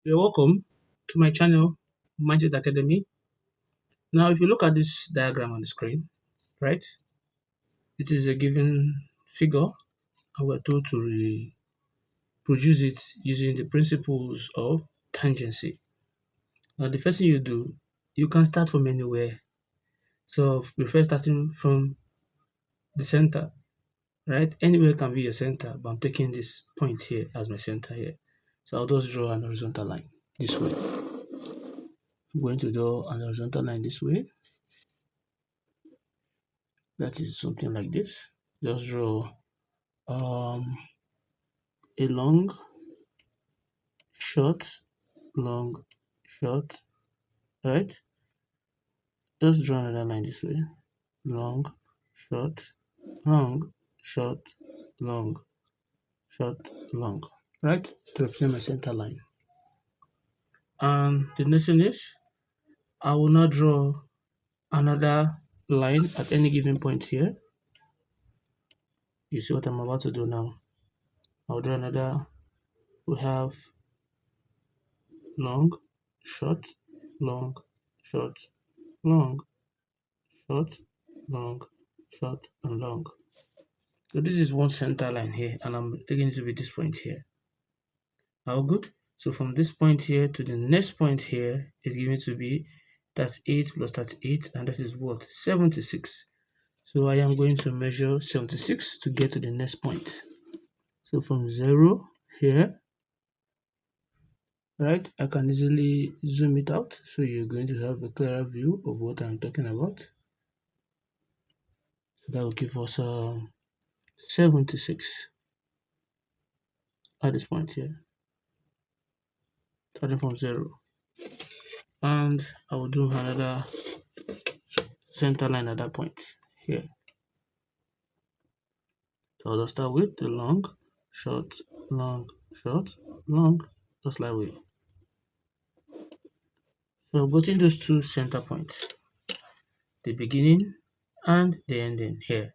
You're welcome to my channel, Mindset Academy. Now, if you look at this diagram on the screen, right, it is a given figure, and we're told to reproduce it using the principles of tangency. Now, the first thing you do, you can start from anywhere. So, we first starting from the center, right? Anywhere can be your center, but I'm taking this point here as my center here. So, I'll just draw an horizontal line this way. I'm going to draw an horizontal line this way. That is something like this. Just draw a long, short, long, short, right? Just draw another line this way. Long, short, long, short, long, short, long, right? To represent my center line. And the next thing is, I will now draw another line at any given point here. You see what I'm about to do now. I'll draw another. We have long, short, long, short, long, short, long, short, and long. So this is one center line here, and I'm taking it to be this point here. How good? So from this point here to the next point here is given to be 38 plus 38, and that is what? 76. So I am going to measure 76 to get to the next point. So from 0 here, right, I can easily zoom it out so you're going to have a clearer view of what I'm talking about. So that will give us 76 at this point here, starting from 0. And I will do another center line at that point here. So I'll start with the long, short, long, short, long, just like way. So I'm putting those two center points, the beginning and the ending here.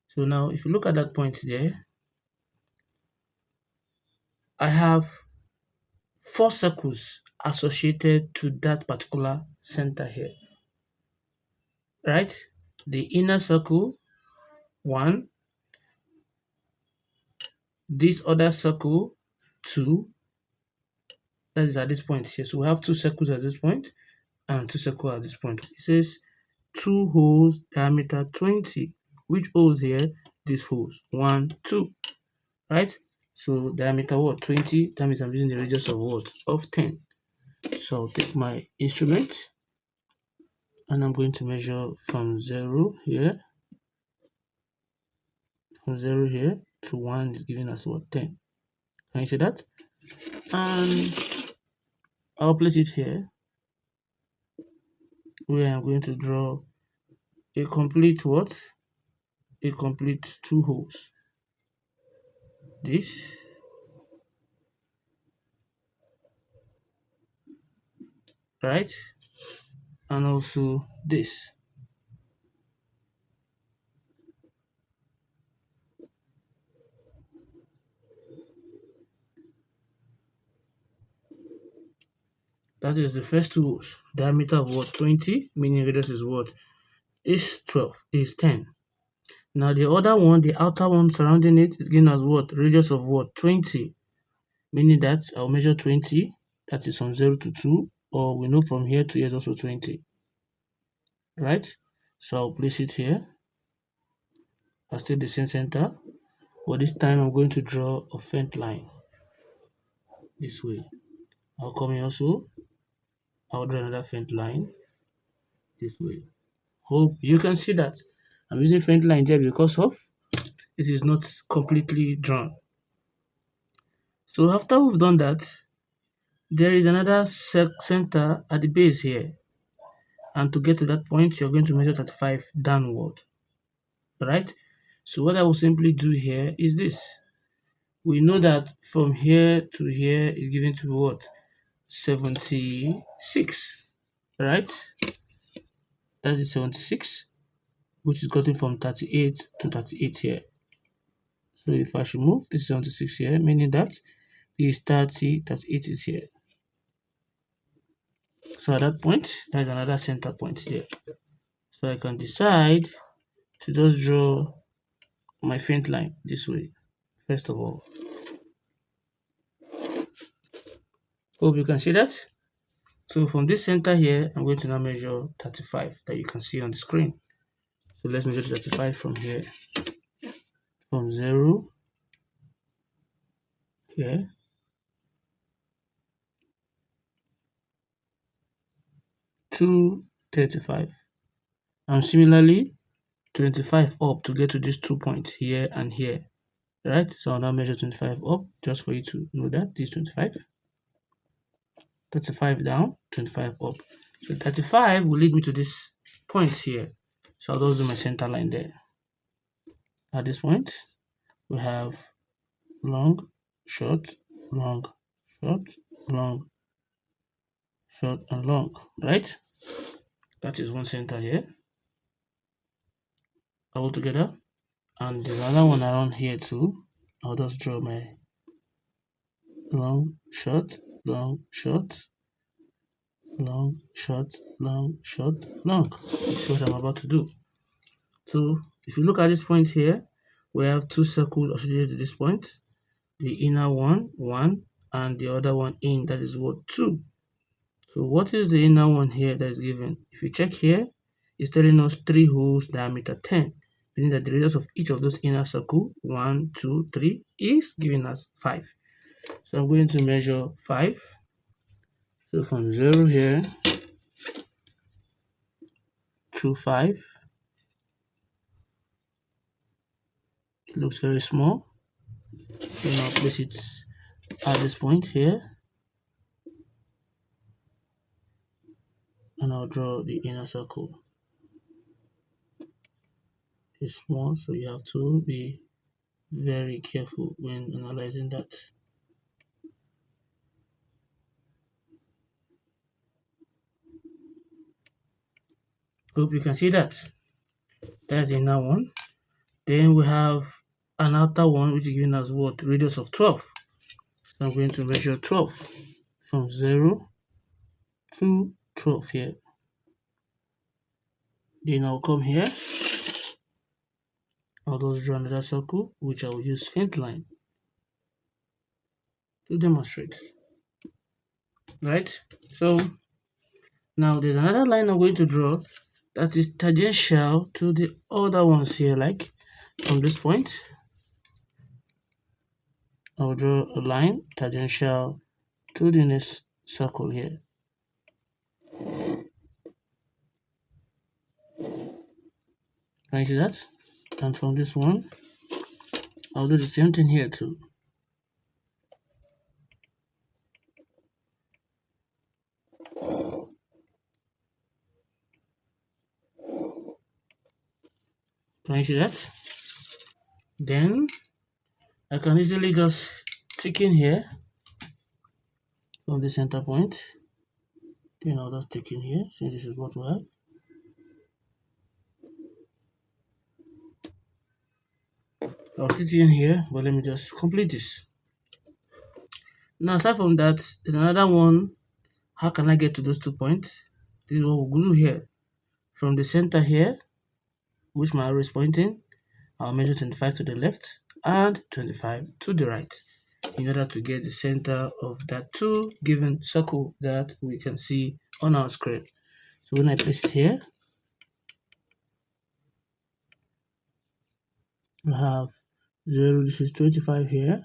So now if you look at that point there, I have 4 circles associated to that particular center here, right? The inner circle, 1, this other circle, 2, that is at this point here. So we have 2 circles at this point and 2 circles at this point. It says 2 holes, diameter 20. Which holes here? These holes, 1, 2, right? So diameter what? 20. That means I'm using the radius of what? Of 10. So I'll take my instrument and I'm going to measure from 0 here. From 0 here to 1 is giving us what? 10. Can you see that? And I'll place it here where I'm going to draw a complete what? A complete 2 holes. This right, and also this. That is the first 2 holes. Diameter of what? 20, meaning radius is what? Is 12, is 10. Now the other one, the outer one surrounding it is given as what? Radius of what? 20. Meaning that I'll measure 20, that is from 0 to 2, or we know from here to here is also 20. Right? So I'll place it here. I'll still the same center, but this time I'm going to draw a faint line this way. I'll come here also. I'll draw another faint line this way. Hope you can see that I'm using faint line here because of it is not completely drawn. So after we've done that, there is another center at the base here, and to get to that point you're going to measure 35 downward, right? So what I will simply do here is this. We know that from here to here is given to what? 76, right? That is 76, which is gotten from 38 to 38 here. So if I should move this 76 here, meaning that this 38 is here. So at that point, there's another center point there. So I can decide to just draw my faint line this way, first of all. Hope you can see that. So from this center here, I'm going to now measure 35 that you can see on the screen. So let's measure 35 from here, from 0 here to 35. And similarly, 25 up to get to these 2 points here and here, right? So I'll now measure 25 up just for you to know that this 25, 35 down, 25 up. So 35 will lead me to this point here. So I'll just do my center line there. At this point, we have long, short, long, short, long, short, and long, right? That is one center here, all together. And there's another one around here too. I'll just draw my long, short, long, short, long, short, long, short, long. This is what I'm about to do. So if you look at this point here, we have two circles associated to this point. The inner one, 1, and the other one in, that is what, 2. So what is the inner one here that is given? If you check here, it's telling us 3 holes, diameter 10, meaning that the radius of each of those inner circle, 1, 2, 3, is giving us 5. So I'm going to measure 5. So from 0 here to 5, it looks very small. So now place it at this point here, and I'll draw the inner circle. It's small, so you have to be very careful when analyzing that. Hope you can see that. That's the inner one. Then we have an outer one which is giving us what? Radius of 12. So I'm going to measure 12 from 0 to 12 here. Then I'll come here. I'll just draw another circle which I will use faint line to demonstrate. Right? So now there's another line I'm going to draw that is tangential to the other ones here, like from this point. I'll draw a line tangential to the next circle here. Can you see that? And from this one, I'll do the same thing here too. Can you see that? Then I can easily just stick in here from the center point. Then I'll just stick in here, since this is what we have. I'll stick in here, but let me just complete this. Now aside from that, there's another one. How can I get to those 2 points? This is what we'll do here. From the center here, which my arrow is pointing, I'll measure 25 to the left and 25 to the right in order to get the center of that 2 given circle that we can see on our screen. So when I place it here, we have 0, this is 25 here,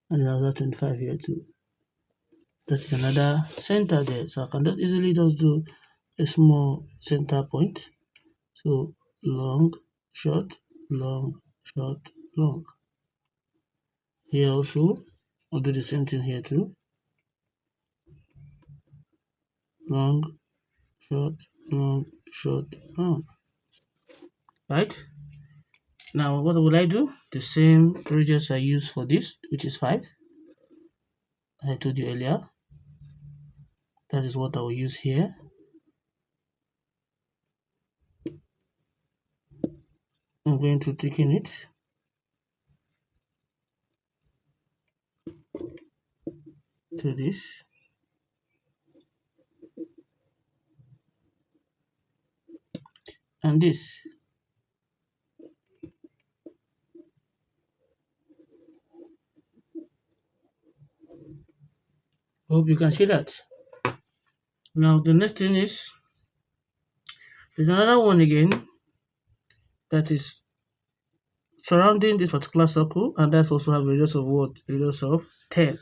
and another 25 here too. That is another center there. So I can just easily just do a small center point. So long, short, long, short, long. Here also, I'll do the same thing here too. Long, short, long, short, long. Right? Now, what will I do? The same radius I use for this, which is 5. As I told you earlier, that is what I will use here. I'm going to thicken it to this. and this. Hope you can see that. Now the next thing is there's another one again that is surrounding this particular circle, and that's also have a radius of what? A radius of 10.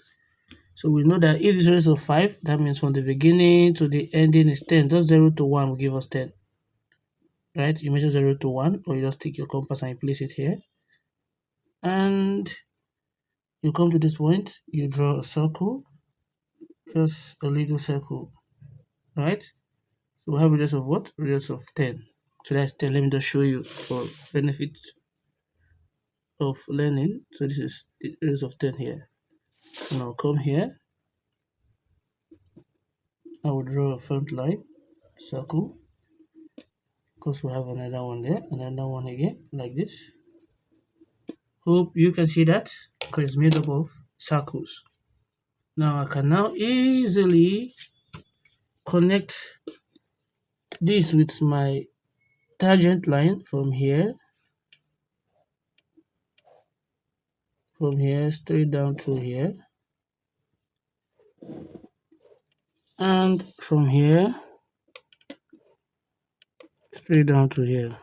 So we know that if it's a radius of 5, that means from the beginning to the ending is 10. Just 0 to 1 will give us 10. Right? You measure 0 to 1, or you just take your compass and you place it here. And you come to this point, you draw a circle, just a little circle. Right? So we have radius of what? Radius of 10. So that's 10. Let me just show you for benefit of learning. So this is the radius of 10 here. Now come here. I will draw a front line, circle, because we have another one there, another one again, like this. Hope you can see that, because it's made up of circles. Now I can now easily connect this with my tangent line from here straight down to here, and from here straight down to here.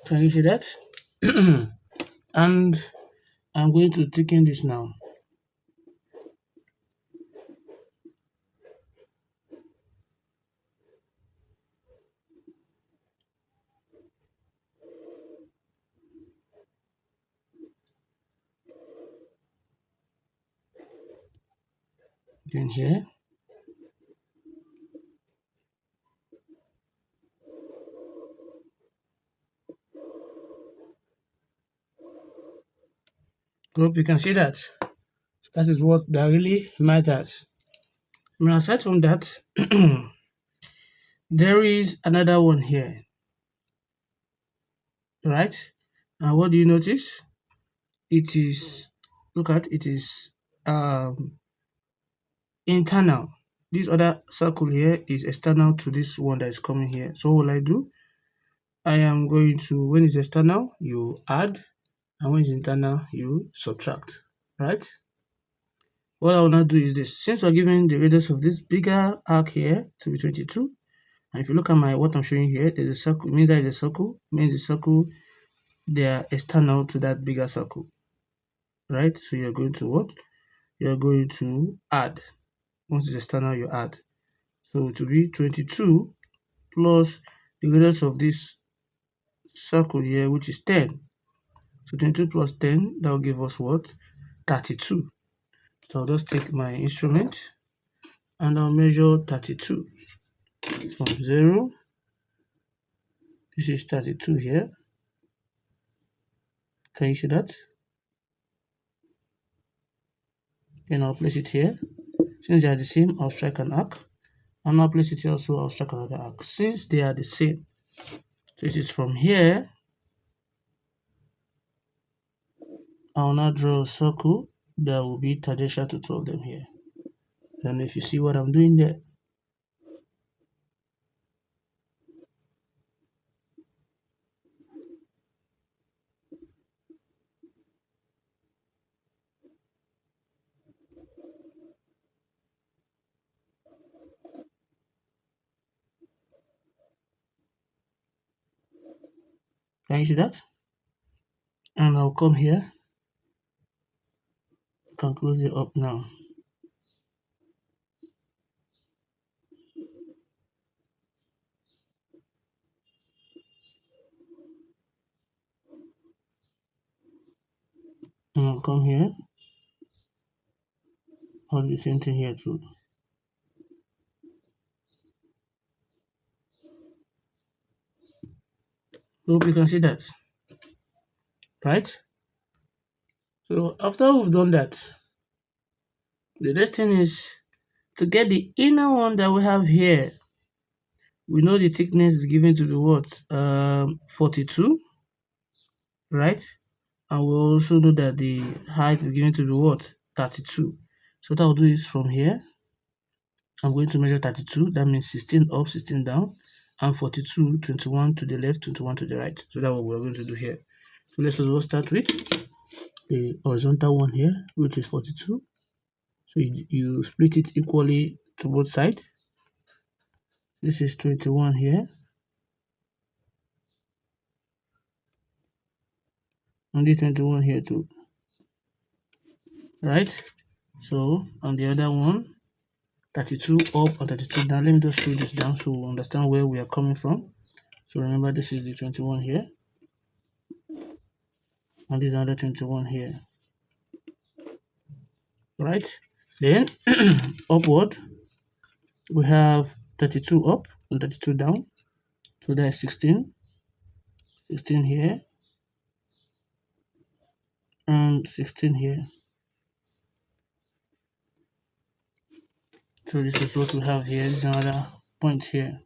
Can you see that? And I'm going to thicken this now. Then here. Hope you can see that. That is what that really matters. Now, aside from that, there is another one here, right? And what do you notice? It is, look at, it is internal. This other circle here is external to this one that is coming here. So what will I do? I am going to, when it's external, you add, and when it's internal, you subtract, right? What I will now do is this. Since we're given the radius of this bigger arc here to be 22, and if you look at my what I'm showing here, there's a circle. It means that is a circle. It means the circle, they are external to that bigger circle, right? So you're going to what? You're going to add. Once it's external, you add. So to be 22 plus the radius of this circle here, which is 10. So 22 plus 10, that will give us what? 32. So I'll just take my instrument and I'll measure 32 from 0. This is 32 here. Can you see that? Then I'll place it here. Since they are the same, I'll strike an arc. And I'll place it here also, I'll strike another arc. Since they are the same, so it is from here, I'll now draw a circle that will be tangential to two of them here. I don't know if you see what I'm doing there. Can you see that? And I'll come here. I can close it up now. And I'll come here. I'll do the same thing here too. Hope you can see that. Right? So after we've done that, the next thing is to get the inner one that we have here. We know the thickness is given to be what? 42, right? And we also know that the height is given to be what? 32. So what I'll do is from here, I'm going to measure 32. That means 16 up, 16 down, and 42, 21 to the left, 21 to the right. So that's what we're going to do here. So let's also start with the horizontal one here, which is 42. So you split it equally to both sides. This is 21 here. And this 21 here too. Right? So on the other one, 32 up and 32 down. Let me just slow this down so we understand where we are coming from. So remember, this is the 21 here. And this is another 21 here. Right? Then upward, we have 32 up and 32 down. So that's 16. 16 here. And 16 here. So this is what we have here. This is another point here.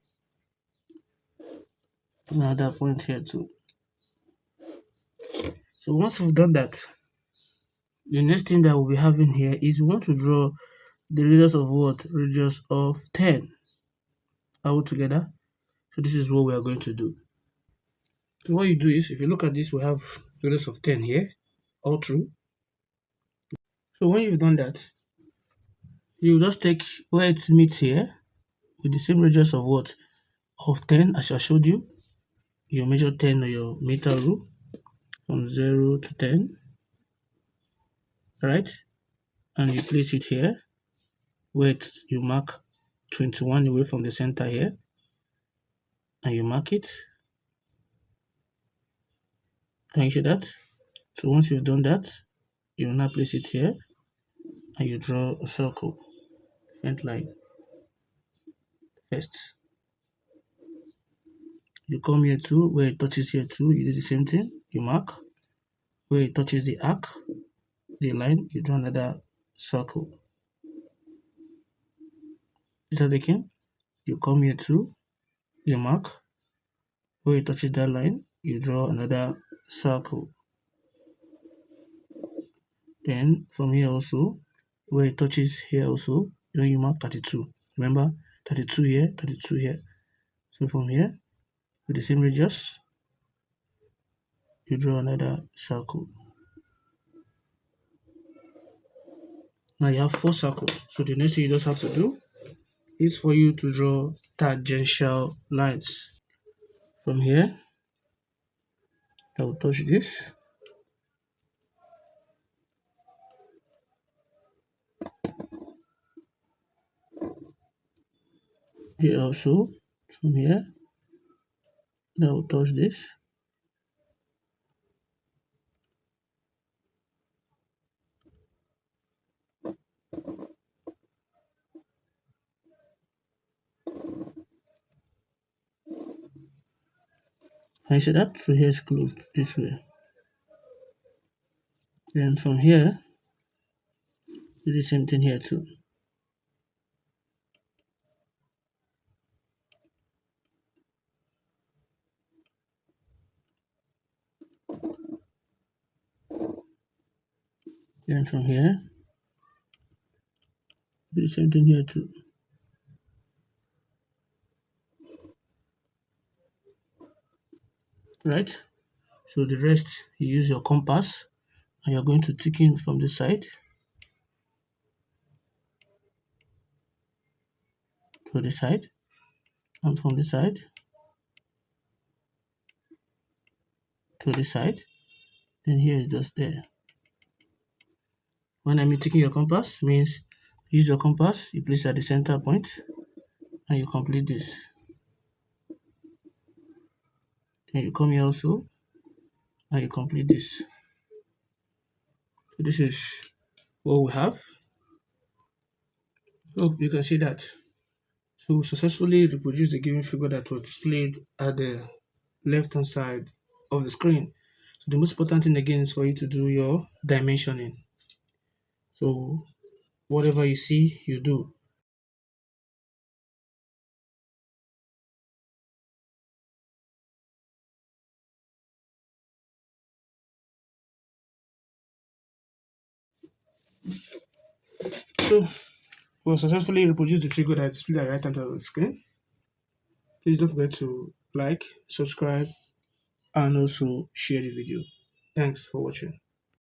Another point here too. So once we've done that, the next thing that we'll be having here is we want to draw the radius of what? Radius of 10 all together. So this is what we are going to do. So what you do is, if you look at this, we have radius of 10 here, all through. So when you've done that, you just take where it meets here with the same radius of what? Of 10 as I showed you. You measure 10 on your meter rule from 0 to 10, right? And you place it here where you mark 21 away from the center here, and you mark it. Can you see that? So once you've done that, you will now place it here and you draw a circle, front line first. You come here too, where it touches here too, you do the same thing. You mark where it touches the arc, the line, you draw another circle. Is that again? You come here too, you mark where it touches that line, you draw another circle. Then from here also, where it touches here also, then you mark 32. Remember, 32 here, 32 here. So from here, with the same radius, you draw another circle. Now you have 4 circles. So the next thing you just have to do is for you to draw tangential lines. From here, I will touch this. Here also, from here, I will touch this. Can you see that? So here is closed this way. Then from here, do the same thing here too. Then from here, do the same thing here too. Right? So the rest, you use your compass and you're going to tick in from this side to this side, and from this side to this side. Then here is just there. When I mean taking your compass, means use your compass, you place it at the center point, and you complete this. Then you come here also, and you complete this. So this is what we have. So you can see that. So we successfully reproduce the given figure that was displayed at the left hand side of the screen. So the most important thing again is for you to do your dimensioning. So whatever you see, you do. So will successfully reproduce the figure that is displayed at the right hand side of the screen. Please don't forget to like, subscribe, and also share the video. Thanks for watching.